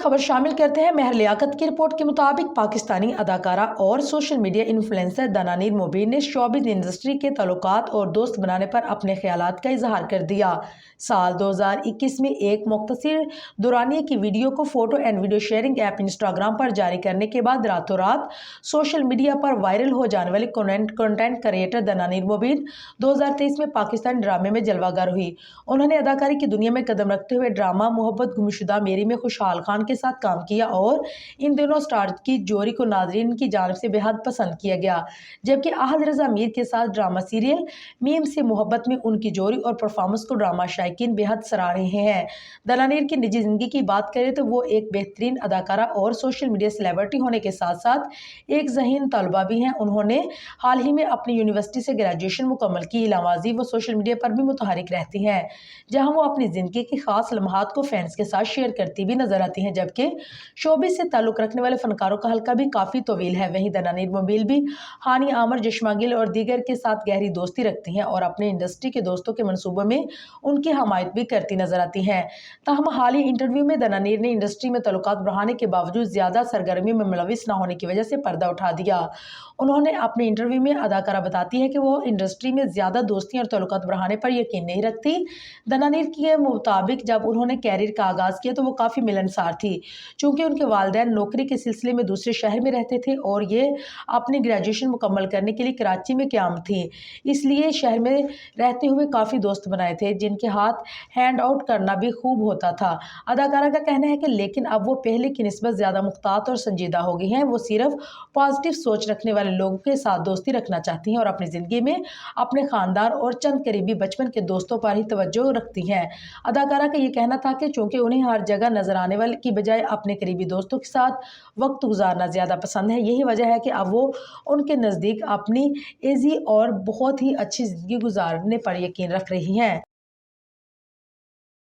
खबर शामिल करते हैं। महर लियाकत की रिपोर्ट के मुताबिक पाकिस्तानी अदाकारा और सोशल मीडिया इन्फ्लुएंसर दनानीर मुबीन ने शोबिज़ इंडस्ट्री के ताल्लुकात और दोस्त बनाने पर अपने ख्यालात का इजहार कर दिया। साल 2021 में एक मुख्तसर दौरानिए की वीडियो को photo and video sharing app Instagram पर जारी करने के बाद रातों रात सोशल मीडिया पर वायरल हो जाने वाले कंटेंट क्रिएटर दनानीर मुबीन 2023 में पाकिस्तानी ड्रामे में जलवागर हुई। उन्होंने अदाकारी की दुनिया में कदम रखते हुए ड्रामा मोहब्बत गुमशुदा मेरी में खुशहाल खान के साथ काम किया और इन दोनों स्टार की जोड़ी को नाज़रीन की जानिब से बेहद पसंद किया गया। जबकि आहद रज़ा मीर के साथ ड्रामा सीरियल मीम से मोहब्बत में उनकी जोड़ी और परफॉर्मेंस को ड्रामा शायकीन बेहद सराह रहे हैं। दनानीर की निजी जिंदगी की बात करें तो वो एक बेहतरीन अदाकारा और सोशल मीडिया सेलिब्रिटी होने के साथ साथ एक ज़हीन तलबा भी हैं। उन्होंने हाल ही में अपनी यूनिवर्सिटी से ग्रेजुएशन मुकम्मल की। इलावाजी वो सोशल मीडिया पर भी मुतहरिक रहती हैं, जहां वो अपनी ज़िंदगी के खास लम्हात को फैंस के साथ शेयर करती भी नजर आती हैं। जबकि शोबिज़ से ताल्लुक़ रखने वाले फनकारों का हल्का भी काफ़ी तवील है। वहीं दनानीर मुबीन भी हानी आमर, चश्मा गिल और दीगर के साथ गहरी दोस्ती रखती हैं और अपने इंडस्ट्री के दोस्तों के मनसूबों में उनकी हमायत भी करती नजर आती हैं। ताहम हाल ही इंटरव्यू में दनानीर ने इंडस्ट्री में ताल्लुकात बढ़ाने के बावजूद ज़्यादा सरगर्मी में मुलविस न होने की वजह से पर्दा उठा दिया। उन्होंने अपने इंटरव्यू में अदाकारा बताती है कि वो इंडस्ट्री में ज़्यादा दोस्ती और ताल्लुकात बढ़ाने पर यकीन नहीं रखती। दनानीर के मुताबिक जब उन्होंने कैरियर का आगाज़ किया तो वो काफ़ी मिलनसार थी, चूँकि उनके वालिदैन नौकरी के सिलसिले में दूसरे शहर में रहते थे और ये अपनी ग्रेजुएशन मुकम्मल करने के लिए कराची में क़याम थी, इसलिए शहर में रहते हुए काफ़ी दोस्त बनाए थे जिनके हाथ हैंड आउट करना भी खूब होता था। अदाकारा का कहना है कि लेकिन अब वो पहले की निस्बत ज़्यादा मुख्तात और संजीदा हो गई हैं। वो सिर्फ पॉजिटिव सोच रखने वाले लोगों के साथ दोस्ती रखना चाहती हैं और अपनी ज़िंदगी में अपने ख़ानदान और चंद करीबी बचपन के दोस्तों पर ही तवज्जो रखती हैं। अदाकारा का ये कहना था कि चूँकि उन्हें हर जगह नजर आने वाले की बजाय अपने करीबी दोस्तों के साथ वक्त गुजारना ज़्यादा पसंद है। यही वजह है कि अब वो उनके नज़दीक अपनी ईजी और बहुत ही अच्छी ज़िंदगी गुजारने पर यकीन रख रही हैं।